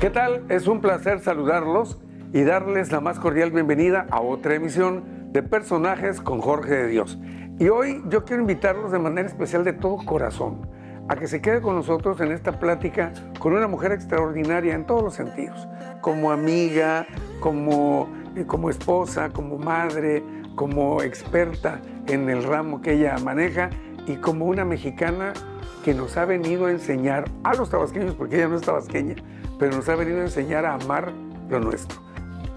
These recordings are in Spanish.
¿Qué tal? Es un placer saludarlos y darles la más cordial bienvenida a otra emisión de Personajes con Jorge de Dios. Y hoy yo quiero invitarlos de manera especial de todo corazón a que se quede con nosotros en esta plática con una mujer extraordinaria en todos los sentidos, como amiga, como esposa, como madre, como experta en el ramo que ella maneja y como una mexicana que nos ha venido a enseñar a los tabasqueños, porque ella no es tabasqueña, pero nos ha venido a enseñar a amar lo nuestro.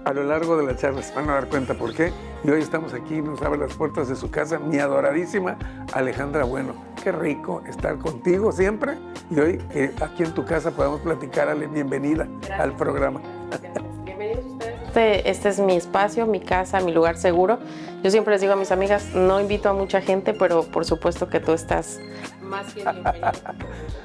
A lo largo de la charla se van a dar cuenta por qué. Y hoy estamos aquí, nos abre las puertas de su casa, mi adoradísima Alejandra Bueno. Qué rico estar contigo siempre. Y hoy aquí en tu casa podemos platicar. Ale, bienvenida. Gracias. Al programa. Gracias. Bienvenidos ustedes. Este es mi espacio, mi casa, mi lugar seguro. Yo siempre les digo a mis amigas, no invito a mucha gente, pero por supuesto que tú estás más que bienvenida.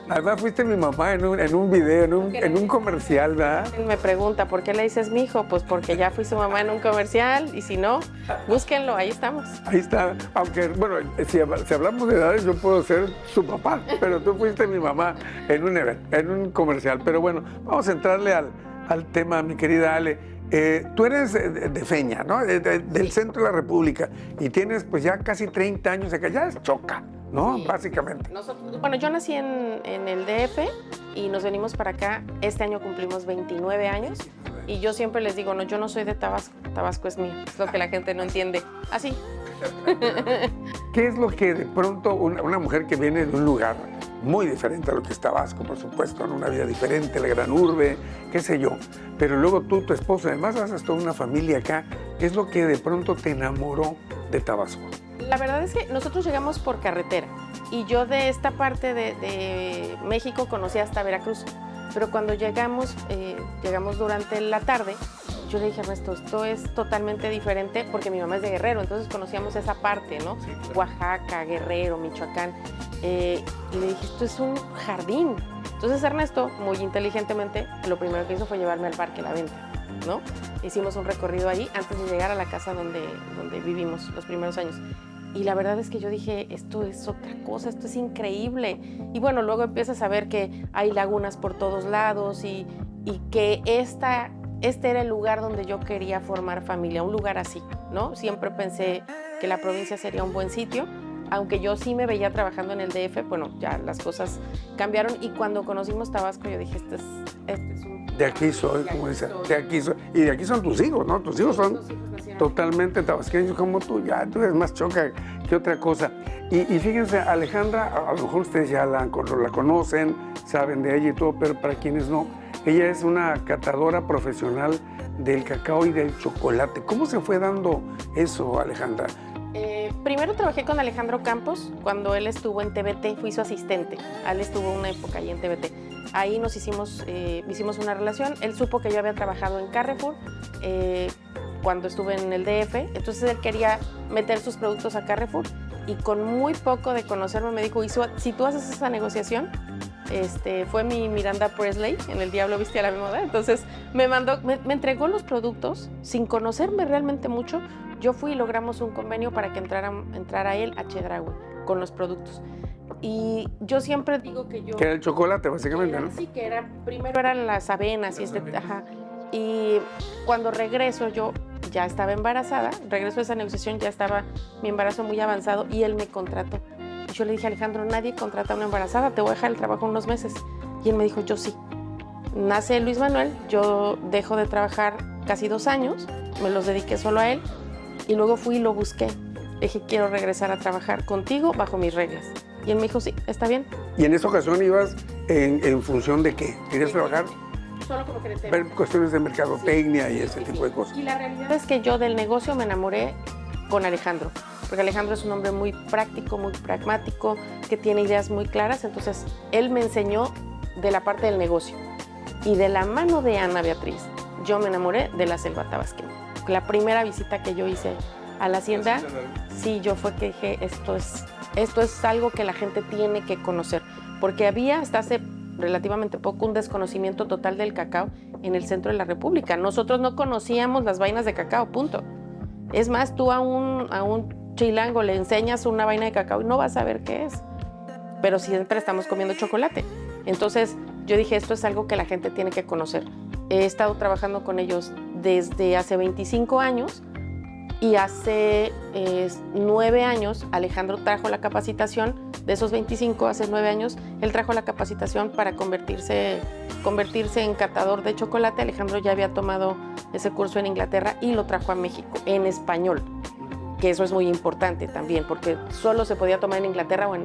Además fuiste mi mamá en un video, en un comercial, ¿verdad? Me pregunta, ¿por qué le dices mi hijo? Pues porque ya fui su mamá en un comercial y si no, búsquenlo, ahí estamos. Ahí está, aunque, bueno, si hablamos de edades, yo puedo ser su papá, pero tú fuiste mi mamá en un comercial. Pero bueno, vamos a entrarle al tema, mi querida Ale. Tú eres de Feña, ¿no? Del centro de la República y tienes pues ya casi 30 años acá, ya es choca, ¿no? Sí, básicamente. Bueno, yo nací en el DF y nos venimos para acá. Este año cumplimos 29 años y yo siempre les digo, no, yo no soy de Tabasco, Tabasco es mío, es lo que la gente no entiende. Así. ¿Qué es lo que de pronto una mujer que viene de un lugar muy diferente a lo que es Tabasco, por supuesto, en una vida diferente, la gran urbe, qué sé yo, pero luego tú, tu esposo, además haces toda una familia acá, ¿qué es lo que de pronto te enamoró de Tabasco? La verdad es que nosotros llegamos por carretera y yo de esta parte de México conocí hasta Veracruz, pero cuando llegamos durante la tarde, yo le dije a Ernesto, esto es totalmente diferente porque mi mamá es de Guerrero, entonces conocíamos esa parte, ¿no? Sí, claro. Oaxaca, Guerrero, Michoacán. Y le dije, esto es un jardín. Entonces Ernesto, muy inteligentemente, lo primero que hizo fue llevarme al Parque La Venta, ¿no? Hicimos un recorrido ahí antes de llegar a la casa donde vivimos los primeros años. Y la verdad es que yo dije, esto es otra cosa, esto es increíble. Y bueno, luego empiezas a ver que hay lagunas por todos lados y que este era el lugar donde yo quería formar familia, un lugar así, ¿no? Siempre pensé que la provincia sería un buen sitio, aunque yo sí me veía trabajando en el DF, bueno, ya las cosas cambiaron y cuando conocimos Tabasco yo dije, este es un... De aquí soy, como dicen, de aquí soy. Y de aquí son tus hijos, ¿no? Tus hijos son totalmente tabasqueños como tú, ya tú eres más choca que otra cosa. Y fíjense, Alejandra, a lo mejor ustedes ya la conocen, saben de ella y todo, pero para quienes no, ella es una catadora profesional del cacao y del chocolate. ¿Cómo se fue dando eso, Alejandra? Primero trabajé con Alejandro Campos cuando él estuvo en TVT, fui su asistente. Él estuvo una época ahí en TVT. Ahí nos hicimos una relación. Él supo que yo había trabajado en Carrefour cuando estuve en el DF. Entonces él quería meter sus productos a Carrefour y con muy poco de conocerme me dijo, si tú haces esa negociación, fue mi Miranda Presley en El Diablo Viste a la Moda. Entonces me entregó los productos sin conocerme realmente mucho. Yo fui y logramos un convenio para que entrara él a Chedraui con los productos. Y yo siempre digo que yo... Que era el chocolate, básicamente, ¿no? Sí, que primero eran las avenas y ajá. Y cuando regreso, yo ya estaba embarazada, regreso de esa negociación, ya estaba mi embarazo muy avanzado y él me contrató. Y yo le dije, Alejandro, nadie contrata a una embarazada, te voy a dejar el trabajo unos meses. Y él me dijo, yo sí. Nace Luis Manuel, yo dejo de trabajar casi 2 años, me los dediqué solo a él. Y luego fui y lo busqué. Le dije, quiero regresar a trabajar contigo bajo mis reglas. Y él me dijo, sí, está bien. ¿Y en esa ocasión ibas en función de qué? ¿Querías trabajar? Solo como que ver cuestiones de mercadotecnia y ese tipo de cosas. Y la realidad es que yo del negocio me enamoré con Alejandro. Porque Alejandro es un hombre muy práctico, muy pragmático, que tiene ideas muy claras. Entonces, él me enseñó de la parte del negocio. Y de la mano de Ana Beatriz, yo me enamoré de la selva tabasqueña. La primera visita que yo hice a la hacienda, sí, yo fue que dije, esto es algo que la gente tiene que conocer, porque había hasta hace relativamente poco un desconocimiento total del cacao en el centro de la República. Nosotros no conocíamos las vainas de cacao, punto. Es más, tú a un chilango le enseñas una vaina de cacao y no vas a saber qué es, pero siempre estamos comiendo chocolate. Entonces yo dije, esto es algo que la gente tiene que conocer. he estado trabajando con ellos desde hace 25 años y hace 9 años Alejandro trajo la capacitación. De esos 25, hace 9 años, él trajo la capacitación para convertirse en catador de chocolate. Alejandro ya había tomado ese curso en Inglaterra y lo trajo a México en español, que eso es muy importante también, porque solo se podía tomar en Inglaterra o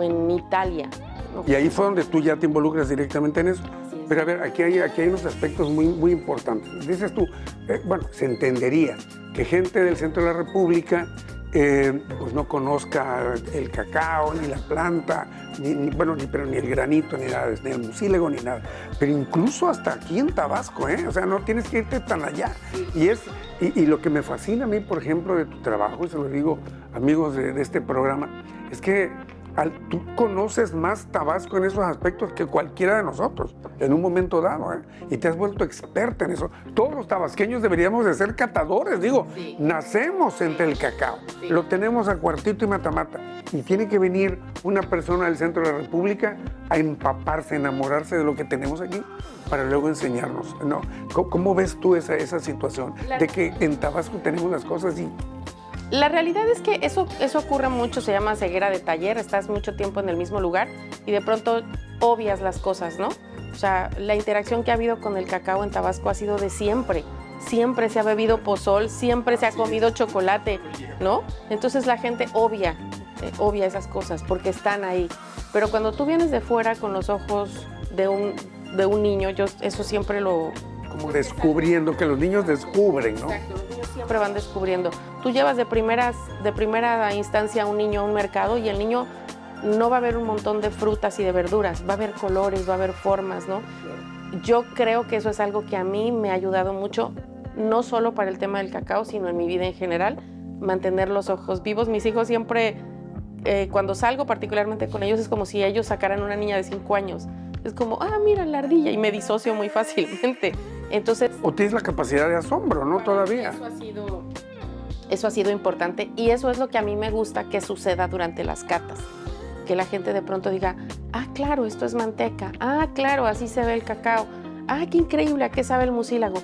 en Italia, ¿no? Y ahí fue donde tú ya te involucras directamente en eso. Pero a ver, aquí hay unos aspectos muy importantes. Dices tú, bueno, se entendería que gente del centro de la República pues no conozca el cacao, ni la planta, ni el granito, ni nada, ni el mucílago, ni nada. Pero incluso hasta aquí en Tabasco, o sea, no tienes que irte tan allá. Y lo que me fascina a mí, por ejemplo, de tu trabajo, y se lo digo amigos de este programa, es que tú conoces más Tabasco en esos aspectos que cualquiera de nosotros en un momento dado, y te has vuelto experta en eso. Todos los tabasqueños deberíamos de ser catadores, digo, sí. Nacemos entre el cacao, sí. Lo tenemos a cuartito y mata-mata, y tiene que venir una persona del centro de la República a empaparse, a enamorarse de lo que tenemos aquí para luego enseñarnos, ¿no? ¿Cómo ves tú esa situación de que en Tabasco tenemos las cosas y... La realidad es que eso ocurre mucho, se llama ceguera de taller, estás mucho tiempo en el mismo lugar y de pronto obvias las cosas, ¿no? O sea, la interacción que ha habido con el cacao en Tabasco ha sido de siempre. Siempre se ha bebido pozol, siempre se ha comido chocolate, ¿no? Entonces la gente obvia esas cosas porque están ahí. Pero cuando tú vienes de fuera con los ojos de un niño, yo eso siempre lo... Como descubriendo, que los niños descubren, ¿no? Exacto, los niños siempre van descubriendo. Tú llevas de primera instancia a un niño a un mercado y el niño no va a ver un montón de frutas y de verduras, va a ver colores, va a ver formas, ¿no? Yo creo que eso es algo que a mí me ha ayudado mucho, no solo para el tema del cacao, sino en mi vida en general, mantener los ojos vivos. Mis hijos siempre, cuando salgo particularmente con ellos, es como si ellos sacaran una niña de 5 años. Es como, mira la ardilla, y me disocio muy fácilmente. Entonces, o tienes la capacidad de asombro, ¿no? Todavía. Eso ha sido importante y eso es lo que a mí me gusta que suceda durante las catas. Que la gente de pronto diga, claro, esto es manteca. Claro, así se ve el cacao. Qué increíble, ¿a qué sabe el mucílago?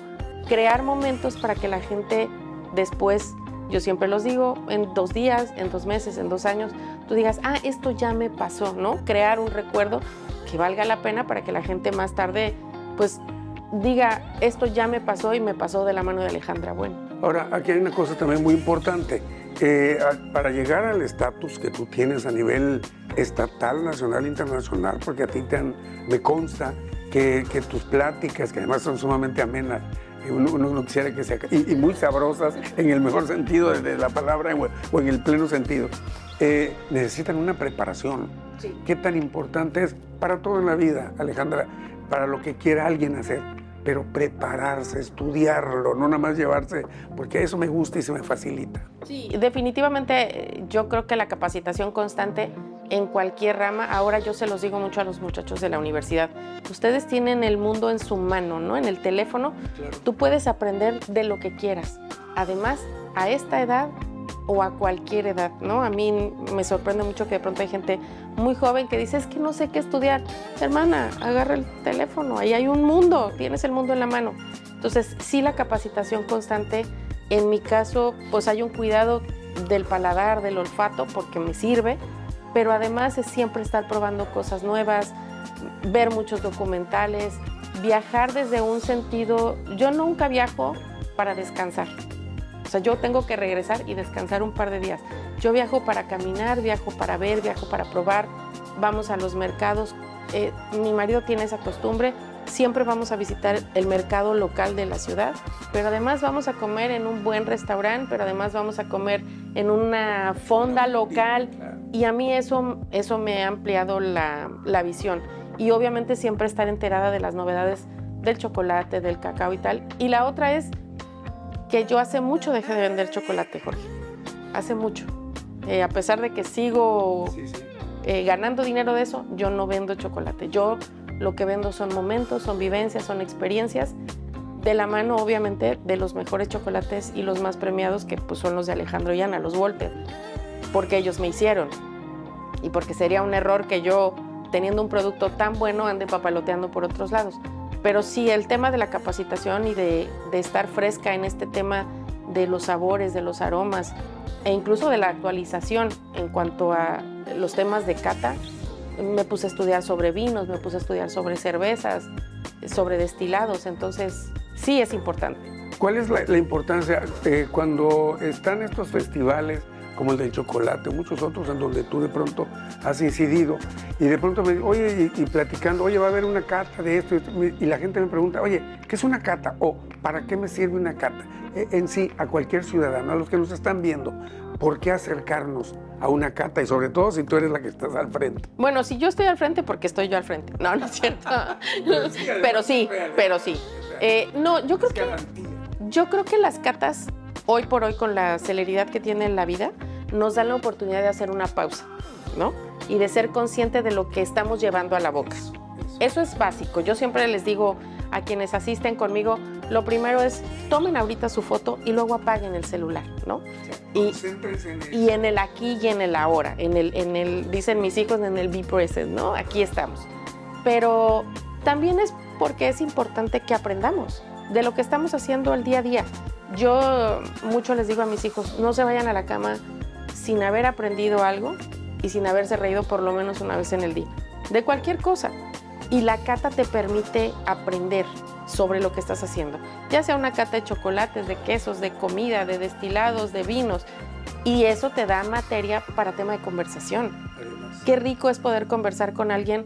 Crear momentos para que la gente después, yo siempre los digo, en 2 días, en 2 meses, en 2 años, tú digas, esto ya me pasó, ¿no? Crear un recuerdo que valga la pena para que la gente más tarde, pues, diga, esto ya me pasó y me pasó de la mano de Alejandra Bueno. Ahora, aquí hay una cosa también muy importante. Para llegar al estatus que tú tienes a nivel estatal, nacional, internacional, porque a ti me consta que tus pláticas, que además son sumamente amenas, uno quisiera que sean y muy sabrosas en el mejor sentido de la palabra o en el pleno sentido, necesitan una preparación. Sí. ¿Qué tan importante es para todo en la vida, Alejandra, para lo que quiera alguien hacer? Pero prepararse, estudiarlo, no nada más llevarse, porque eso me gusta y se me facilita. Sí, definitivamente yo creo que la capacitación constante en cualquier rama, ahora yo se los digo mucho a los muchachos de la universidad, ustedes tienen el mundo en su mano, ¿no? En el teléfono, claro. Tú puedes aprender de lo que quieras. Además, a esta edad o a cualquier edad, ¿no? A mí me sorprende mucho que de pronto hay gente muy joven que dice, es que no sé qué estudiar. Hermana, agarra el teléfono, ahí hay un mundo, tienes el mundo en la mano. Entonces, sí, la capacitación constante, en mi caso, pues hay un cuidado del paladar, del olfato, porque me sirve, pero además es siempre estar probando cosas nuevas, ver muchos documentales, viajar desde un sentido. Yo nunca viajo para descansar. O sea, yo tengo que regresar y descansar un par de días. Yo viajo para caminar, viajo para ver, viajo para probar, vamos a los mercados. Mi marido tiene esa costumbre, siempre vamos a visitar el mercado local de la ciudad, pero además vamos a comer en un buen restaurante, pero además vamos a comer en una fonda local y a mí eso me ha ampliado la visión. Y obviamente siempre estar enterada de las novedades del chocolate, del cacao y tal. Y la otra es que yo hace mucho dejé de vender chocolate, Jorge. Hace mucho. A pesar de que sigo ganando dinero de eso, yo no vendo chocolate. Yo lo que vendo son momentos, son vivencias, son experiencias, de la mano, obviamente, de los mejores chocolates y los más premiados, que pues, son los de Alejandro y Ana, los Walter, porque ellos me hicieron. Y porque sería un error que yo, teniendo un producto tan bueno, ande papaloteando por otros lados. Pero sí, el tema de la capacitación y de estar fresca en este tema de los sabores, de los aromas e incluso de la actualización en cuanto a los temas de cata, me puse a estudiar sobre vinos, me puse a estudiar sobre cervezas, sobre destilados, entonces sí es importante. ¿Cuál es la importancia cuando están estos festivales como el del chocolate, muchos otros en donde tú de pronto has incidido y de pronto me dices, oye, y platicando, oye, va a haber una cata de esto, y la gente me pregunta, oye, ¿qué es una cata? O ¿para qué me sirve una cata? En sí, a cualquier ciudadano, a los que nos están viendo, ¿por qué acercarnos a una cata? Y sobre todo si tú eres la que estás al frente. Bueno, si yo estoy al frente, porque estoy yo al frente. No, no es cierto. Pero sí. No, yo creo que las catas, hoy por hoy, con la celeridad que tiene la vida, nos dan la oportunidad de hacer una pausa, ¿no? Y de ser consciente de lo que estamos llevando a la boca. Eso es básico. Yo siempre les digo a quienes asisten conmigo, lo primero es, tomen ahorita su foto y luego apaguen el celular, ¿no? Y en el aquí y en el ahora, dicen mis hijos, en el be present, ¿no? Aquí estamos. Pero también es porque es importante que aprendamos de lo que estamos haciendo el día a día. Yo mucho les digo a mis hijos, no se vayan a la cama sin haber aprendido algo y sin haberse reído por lo menos una vez en el día, de cualquier cosa. Y la cata te permite aprender sobre lo que estás haciendo, ya sea una cata de chocolates, de quesos, de comida, de destilados, de vinos, y eso te da materia para tema de conversación. Qué rico es poder conversar con alguien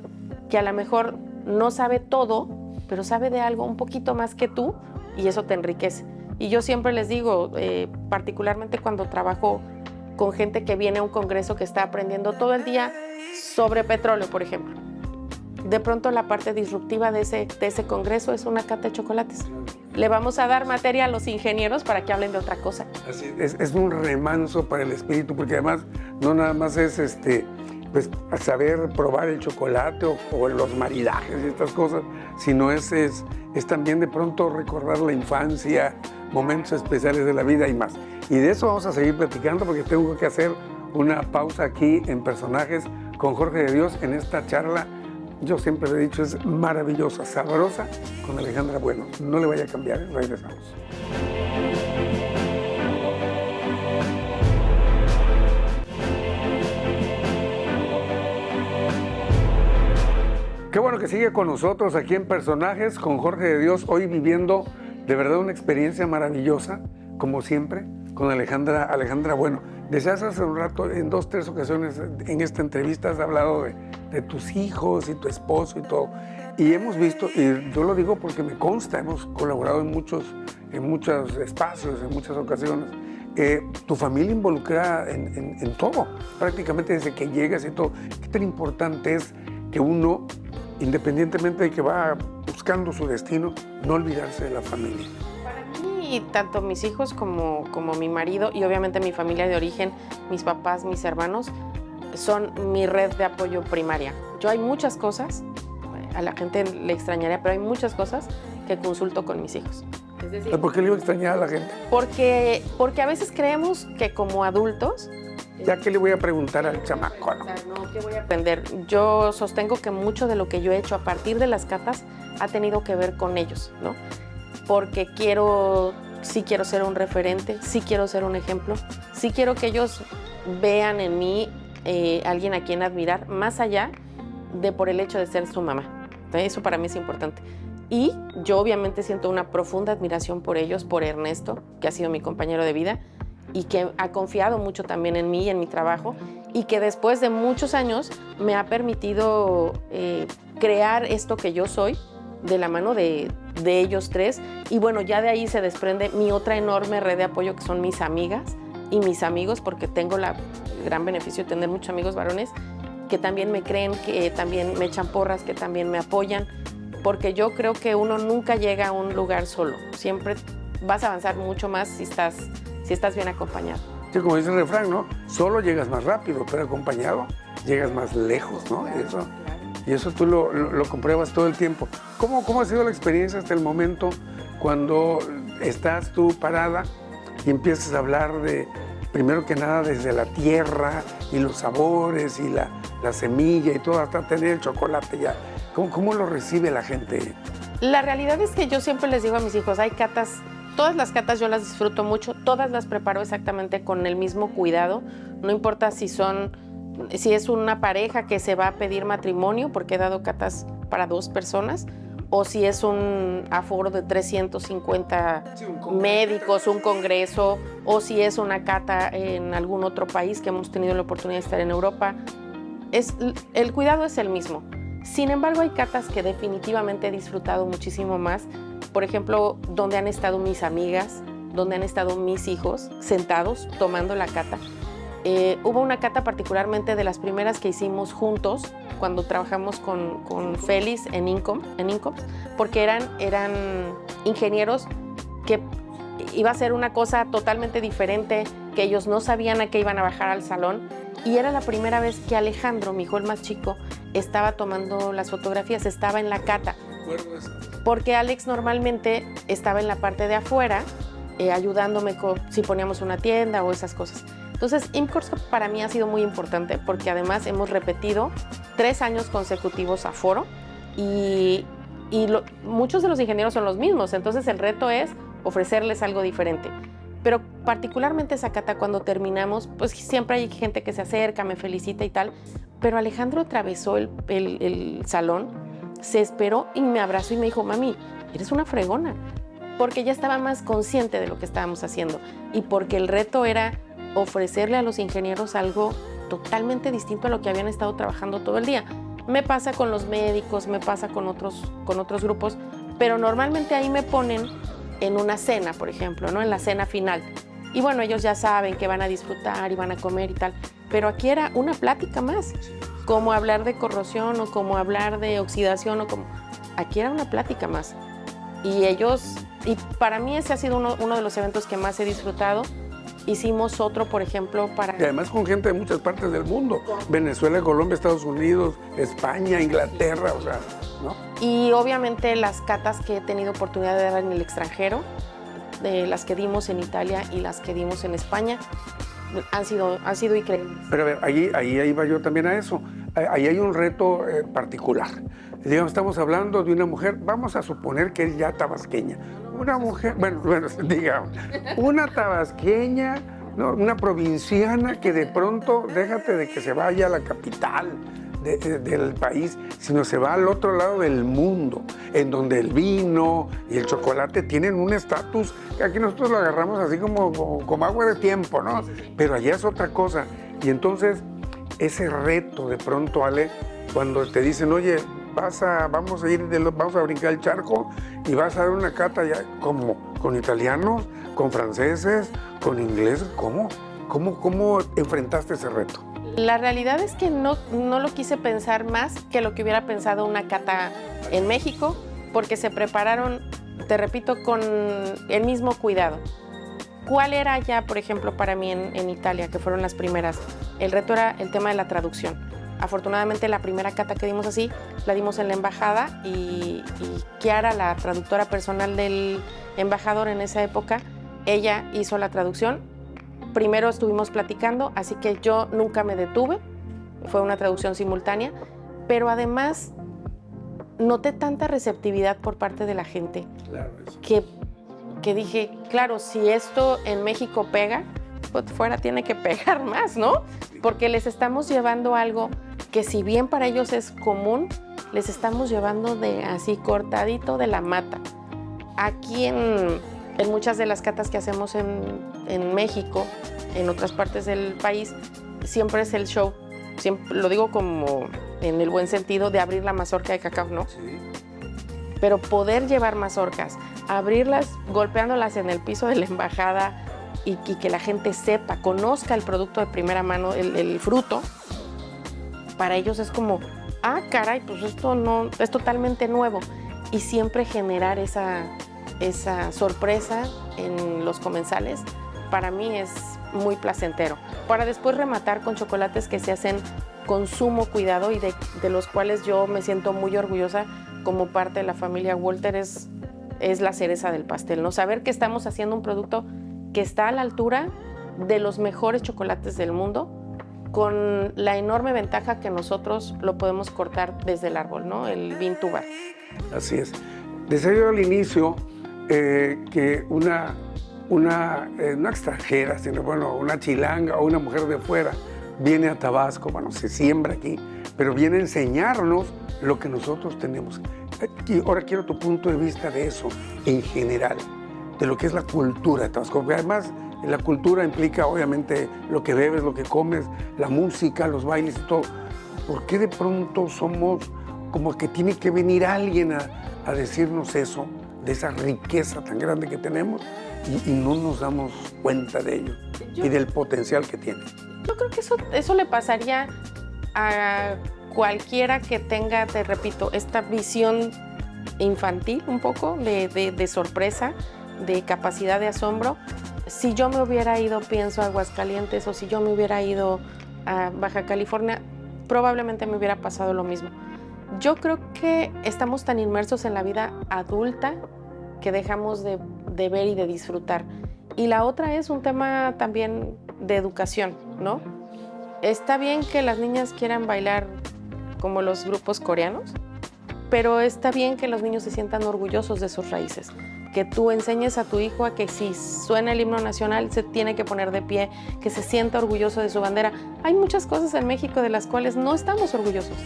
que a lo mejor no sabe todo, pero sabe de algo un poquito más que tú, y eso te enriquece. Y yo siempre les digo, particularmente cuando trabajo con gente que viene a un congreso que está aprendiendo todo el día sobre petróleo, por ejemplo. De pronto la parte disruptiva de ese congreso es una cata de chocolates. Le vamos a dar materia a los ingenieros para que hablen de otra cosa. Así es un remanso para el espíritu, porque además no nada más es pues, saber probar el chocolate o los maridajes y estas cosas, sino es también de pronto recordar la infancia, momentos especiales de la vida y más. Y de eso vamos a seguir platicando porque tengo que hacer una pausa aquí en Personajes con Jorge de Dios en esta charla. Yo siempre le he dicho, es maravillosa, sabrosa, con Alejandra Bueno. No le vaya a cambiar, regresamos. Qué bueno que sigue con nosotros aquí en Personajes con Jorge de Dios, hoy viviendo de verdad una experiencia maravillosa, como siempre, con Alejandra Bueno. Decías hace un rato, en 2, 3 ocasiones en esta entrevista has hablado de tus hijos y tu esposo y todo. Y hemos visto, y yo lo digo porque me consta, hemos colaborado en muchos espacios, en muchas ocasiones, tu familia involucrada en todo, prácticamente desde que llegas y todo. Qué tan importante es que uno, independientemente de que va buscando su destino, no olvidarse de la familia. Y tanto mis hijos como mi marido y obviamente mi familia de origen, mis papás, mis hermanos, son mi red de apoyo primaria. Yo hay muchas cosas, a la gente le extrañaría, pero hay muchas cosas que consulto con mis hijos. Es decir, ¿por qué le iba a extrañar a la gente? Porque a veces creemos que como adultos... ¿Ya qué le voy a preguntar al chamaco? No, ¿qué voy a aprender? Yo sostengo que mucho de lo que yo he hecho a partir de las catas ha tenido que ver con ellos, ¿no? Porque sí quiero ser un referente, sí quiero ser un ejemplo, sí quiero que ellos vean en mí alguien a quien admirar, más allá de por el hecho de ser su mamá. Eso para mí es importante. Y yo obviamente siento una profunda admiración por ellos, por Ernesto, que ha sido mi compañero de vida y que ha confiado mucho también en mí y en mi trabajo, y que después de muchos años me ha permitido crear esto que yo soy, de la mano de ellos tres. Y bueno, ya de ahí se desprende mi otra enorme red de apoyo, que son mis amigas y mis amigos, porque tengo el gran beneficio de tener muchos amigos varones que también me creen, que también me echan porras, que también me apoyan, porque yo creo que uno nunca llega a un lugar solo. Siempre vas a avanzar mucho más si estás bien acompañado. Sí, como dice el refrán, ¿no? Solo llegas más rápido, pero acompañado llegas más lejos, ¿no? Claro. Y eso tú lo compruebas todo el tiempo. ¿Cómo ha sido la experiencia hasta el momento cuando estás tú parada y empiezas a hablar de, primero que nada, desde la tierra y los sabores y la semilla y todo, hasta tener el chocolate ya? ¿Cómo lo recibe la gente? La realidad es que yo siempre les digo a mis hijos, hay catas, todas las catas yo las disfruto mucho, todas las preparo exactamente con el mismo cuidado, no importa si es una pareja que se va a pedir matrimonio, porque he dado catas para 2 personas, o si es un aforo de 350 médicos, un congreso, o si es una cata en algún otro país que hemos tenido la oportunidad de estar en Europa. El cuidado es el mismo. Sin embargo, hay catas que definitivamente he disfrutado muchísimo más. Por ejemplo, donde han estado mis amigas, donde han estado mis hijos sentados tomando la cata. Hubo una cata particularmente de las primeras que hicimos juntos cuando trabajamos con Félix en Incoms, porque eran ingenieros que iba a ser una cosa totalmente diferente, que ellos no sabían a qué iban a bajar al salón, y era la primera vez que Alejandro, mi hijo el más chico, estaba tomando las fotografías, estaba en la cata. Porque Alex normalmente estaba en la parte de afuera, ayudándome si poníamos una tienda o esas cosas. Entonces, IMCORS para mí ha sido muy importante porque además hemos repetido 3 años consecutivos aforo y muchos de los ingenieros son los mismos, entonces el reto es ofrecerles algo diferente. Pero particularmente esa cata cuando terminamos, pues siempre hay gente que se acerca, me felicita y tal, pero Alejandro atravesó el salón, se esperó y me abrazó y me dijo, mami, eres una fregona, porque ya estaba más consciente de lo que estábamos haciendo y porque el reto era ofrecerle a los ingenieros algo totalmente distinto a lo que habían estado trabajando todo el día. Me pasa con los médicos, me pasa con otros grupos, pero normalmente ahí me ponen en una cena, por ejemplo, ¿no? En la cena final. Y bueno, ellos ya saben que van a disfrutar y van a comer y tal, pero aquí era una plática más, como hablar de corrosión o como hablar de oxidación o como... Aquí era una plática más. Y para mí ese ha sido uno de los eventos que más he disfrutado. Hicimos otro, por ejemplo, Y además con gente de muchas partes del mundo. Venezuela, Colombia, Estados Unidos, España, Inglaterra, o sea, ¿no? Y obviamente las catas que he tenido oportunidad de dar en el extranjero, de las que dimos en Italia y las que dimos en España, han sido increíbles. Pero a ver, ahí iba yo también a eso. Ahí hay un reto particular. Digamos, estamos hablando de una mujer, vamos a suponer que es ya tabasqueña. Una mujer, bueno, digamos, una tabasqueña, ¿no? Una provinciana que de pronto, déjate de que se vaya a la capital del país, sino se va al otro lado del mundo, en donde el vino y el chocolate tienen un estatus que aquí nosotros lo agarramos así como agua de tiempo, ¿no? Pero allá es otra cosa. Y entonces, ese reto de pronto, Ale, cuando te dicen, oye, vamos a brincar el charco y vas a dar una cata ya, ¿cómo? ¿Con italianos? ¿Con franceses? ¿Con ingleses? ¿Cómo enfrentaste ese reto? La realidad es que no lo quise pensar más que lo que hubiera pensado una cata en México, porque se prepararon, te repito, con el mismo cuidado. ¿Cuál era ya, por ejemplo, para mí en Italia, que fueron las primeras? El reto era el tema de la traducción. Afortunadamente, la primera cata que dimos así, la dimos en la embajada y Chiara, la traductora personal del embajador en esa época, ella hizo la traducción. Primero estuvimos platicando, así que yo nunca me detuve, fue una traducción simultánea, pero además noté tanta receptividad por parte de la gente que dije, claro, si esto en México pega, pues fuera tiene que pegar más, ¿no? Porque les estamos llevando algo que si bien para ellos es común, les estamos llevando de así cortadito de la mata. Aquí en muchas de las catas que hacemos en México, en otras partes del país, siempre es el show, siempre, lo digo como en el buen sentido de abrir la mazorca de cacao, ¿no? Sí. Pero poder llevar mazorcas, abrirlas golpeándolas en el piso de la embajada y que la gente sepa, conozca el producto de primera mano, el fruto, para ellos es como, ah, caray, pues esto no, es totalmente nuevo. Y siempre generar esa sorpresa en los comensales, para mí es muy placentero. Para después rematar con chocolates que se hacen con sumo cuidado y de los cuales yo me siento muy orgullosa como parte de la familia Walter, es la cereza del pastel, ¿no? Saber que estamos haciendo un producto que está a la altura de los mejores chocolates del mundo, con la enorme ventaja que nosotros lo podemos cortar desde el árbol, ¿no? El bean to bar. Así es. Decía yo al inicio que no extranjera, sino bueno, una chilanga o una mujer de fuera viene a Tabasco, bueno, se siembra aquí, pero viene a enseñarnos lo que nosotros tenemos. Y ahora quiero tu punto de vista de eso, en general, de lo que es la cultura de Tabasco. Porque además, la cultura implica obviamente lo que bebes, lo que comes, la música, los bailes y todo. ¿Por qué de pronto somos como que tiene que venir alguien a decirnos eso, de esa riqueza tan grande que tenemos, y no nos damos cuenta de ello y del potencial que tiene? Yo creo que eso le pasaría a cualquiera que tenga, te repito, esta visión infantil un poco, de sorpresa, de capacidad de asombro. Si yo me hubiera ido, pienso, a Aguascalientes, o si yo me hubiera ido a Baja California, probablemente me hubiera pasado lo mismo. Yo creo que estamos tan inmersos en la vida adulta que dejamos de ver y de disfrutar. Y la otra es un tema también de educación, ¿no? Está bien que las niñas quieran bailar como los grupos coreanos, pero está bien que los niños se sientan orgullosos de sus raíces. Que tú enseñes a tu hijo a que si suena el himno nacional se tiene que poner de pie, que se sienta orgulloso de su bandera. Hay muchas cosas en México de las cuales no estamos orgullosos.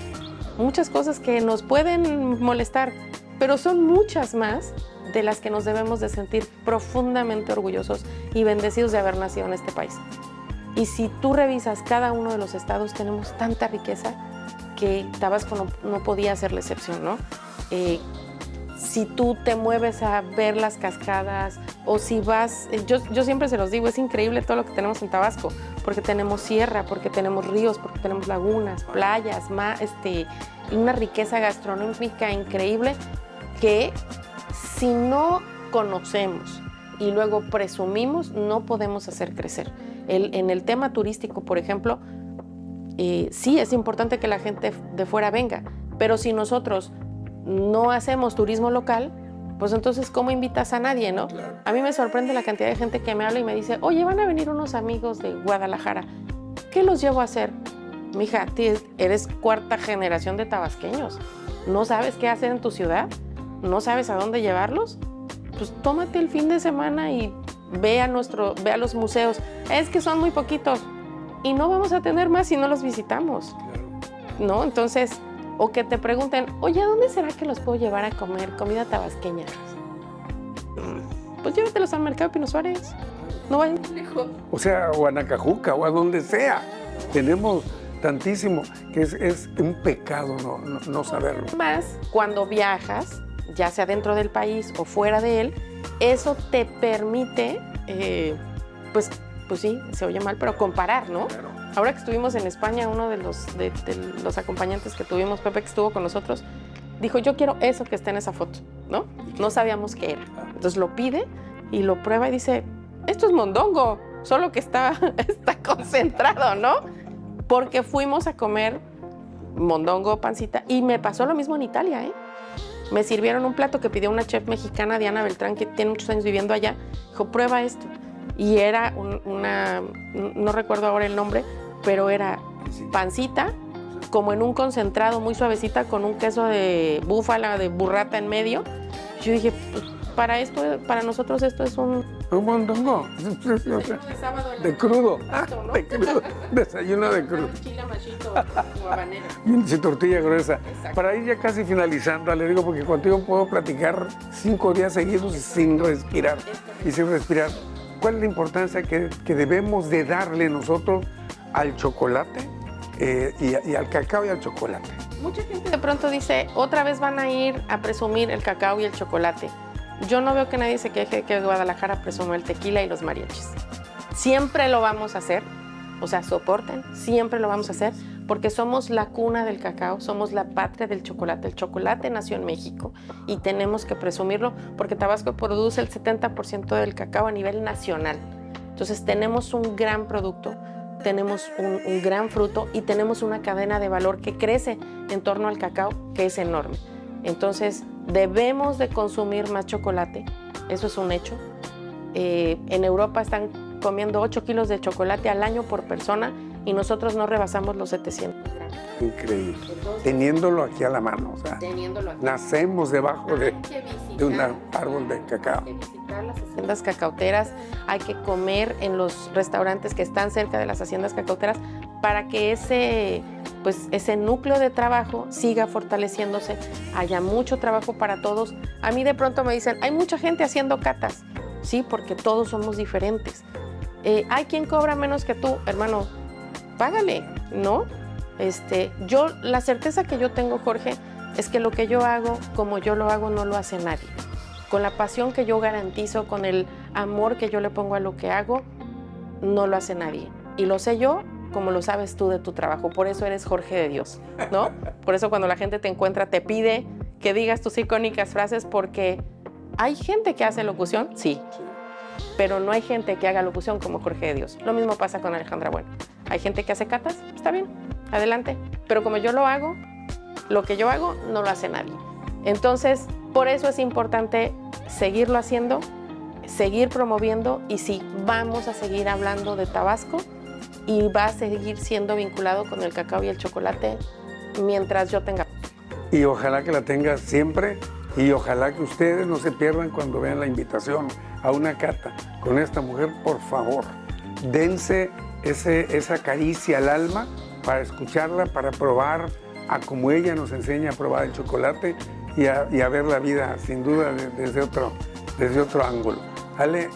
Muchas cosas que nos pueden molestar, pero son muchas más de las que nos debemos de sentir profundamente orgullosos y bendecidos de haber nacido en este país. Y si tú revisas cada uno de los estados, tenemos tanta riqueza que Tabasco no podía ser la excepción, ¿no? Si tú te mueves a ver las cascadas o si vas, yo siempre se los digo, es increíble todo lo que tenemos en Tabasco, porque tenemos sierra, porque tenemos ríos, porque tenemos lagunas, playas, una riqueza gastronómica increíble que si no conocemos y luego presumimos, no podemos hacer crecer. En el tema turístico, por ejemplo, sí es importante que la gente de fuera venga, pero si nosotros no hacemos turismo local, pues entonces ¿cómo invitas a nadie, no? Claro. A mí me sorprende la cantidad de gente que me habla y me dice, oye, van a venir unos amigos de Guadalajara, ¿qué los llevo a hacer? Mija, eres cuarta generación de tabasqueños, ¿no sabes qué hacer en tu ciudad? ¿No sabes a dónde llevarlos? Pues tómate el fin de semana y ve a los museos. Es que son muy poquitos y no vamos a tener más si no los visitamos, ¿no? Entonces, o que te pregunten, oye, ¿a dónde será que los puedo llevar a comer comida tabasqueña? Pues llévatelos al mercado de Pino Suárez. No vayan lejos. O sea, o a Nacajuca, o a donde sea. Tenemos tantísimo que es un pecado no saberlo. Más, cuando viajas, ya sea dentro del país o fuera de él, eso te permite, pues sí, se oye mal, pero comparar, ¿no? Claro. Ahora que estuvimos en España, uno de los acompañantes que tuvimos, Pepe, que estuvo con nosotros, dijo, yo quiero eso que está en esa foto, ¿no? No sabíamos qué era. Entonces lo pide y lo prueba y dice, esto es mondongo, solo que está concentrado, ¿no? Porque fuimos a comer mondongo, pancita, y me pasó lo mismo en Italia, ¿eh? Me sirvieron un plato que pidió una chef mexicana, Diana Beltrán, que tiene muchos años viviendo allá. Dijo, prueba esto. Y era no recuerdo ahora el nombre, pero era pancita, como en un concentrado muy suavecita, con un queso de búfala, de burrata en medio. Yo dije, pues, para nosotros esto es un mondongo. De crudo. ¿no? De crudo. Desayuno de crudo. Chile machito o habanero. Y tortilla gruesa. Exacto. Para ir ya casi finalizando, le digo, porque contigo puedo platicar 5 días seguidos sin respirar. Y sin respirar. ¿Cuál es la importancia que debemos de darle nosotros al chocolate y al cacao y al chocolate? Mucha gente de pronto dice, otra vez van a ir a presumir el cacao y el chocolate. Yo no veo que nadie se queje de que Guadalajara presume el tequila y los mariachis. Siempre lo vamos a hacer, o sea, soporten, siempre lo vamos a hacer, porque somos la cuna del cacao, somos la patria del chocolate. El chocolate nació en México y tenemos que presumirlo porque Tabasco produce el 70% del cacao a nivel nacional. Entonces tenemos un gran producto, tenemos un gran fruto y tenemos una cadena de valor que crece en torno al cacao, que es enorme. Entonces debemos de consumir más chocolate, eso es un hecho. En Europa están comiendo 8 kilos de chocolate al año por persona y nosotros no rebasamos los 700 gramos. Increíble. Entonces, Teniéndolo aquí a la mano, o sea, teniéndolo aquí. nacemos debajo de un árbol de cacao. Hay que visitar las haciendas cacauteras, hay que comer en los restaurantes que están cerca de las haciendas cacauteras para que ese núcleo de trabajo siga fortaleciéndose, haya mucho trabajo para todos. A mí de pronto me dicen, hay mucha gente haciendo catas. Sí, porque todos somos diferentes. Hay quien cobra menos que tú, hermano, págale, ¿no? La certeza que yo tengo, Jorge, es que lo que yo hago, como yo lo hago, no lo hace nadie. Con la pasión que yo garantizo, con el amor que yo le pongo a lo que hago, no lo hace nadie. Y lo sé yo, como lo sabes tú de tu trabajo. Por eso eres Jorge de Dios, ¿no? Por eso cuando la gente te encuentra, te pide que digas tus icónicas frases, porque hay gente que hace locución, sí, pero no hay gente que haga locución como Jorge de Dios. Lo mismo pasa con Alejandra Bueno. Hay gente que hace catas, está bien, adelante. Pero como yo lo hago, lo que yo hago no lo hace nadie. Entonces, por eso es importante seguirlo haciendo, seguir promoviendo, y sí, vamos a seguir hablando de Tabasco y va a seguir siendo vinculado con el cacao y el chocolate mientras yo tenga. Y ojalá que la tenga siempre, y ojalá que ustedes no se pierdan cuando vean la invitación a una cata con esta mujer. Por favor, dense esa caricia al alma para escucharla, para probar a como ella nos enseña a probar el chocolate y a ver la vida sin duda desde otro ángulo. Ale,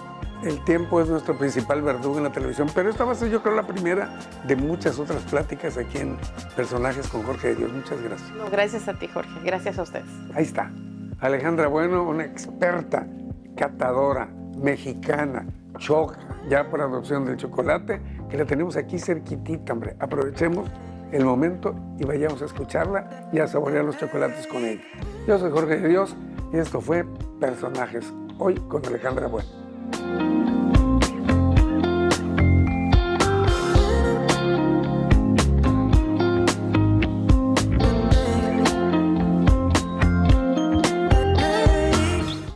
el tiempo es nuestro principal verdugo en la televisión, pero esta va a ser, yo creo, la primera de muchas otras pláticas aquí en Personajes con Jorge de Dios. Muchas gracias. No, gracias a ti, Jorge. Gracias a ustedes. Ahí está. Alejandra Bueno, una experta, catadora, mexicana, choca ya por adopción del chocolate, que la tenemos aquí cerquitita, hombre. Aprovechemos el momento y vayamos a escucharla y a saborear los chocolates con ella. Yo soy Jorge de Dios y esto fue Personajes, hoy con Alejandra Bueno.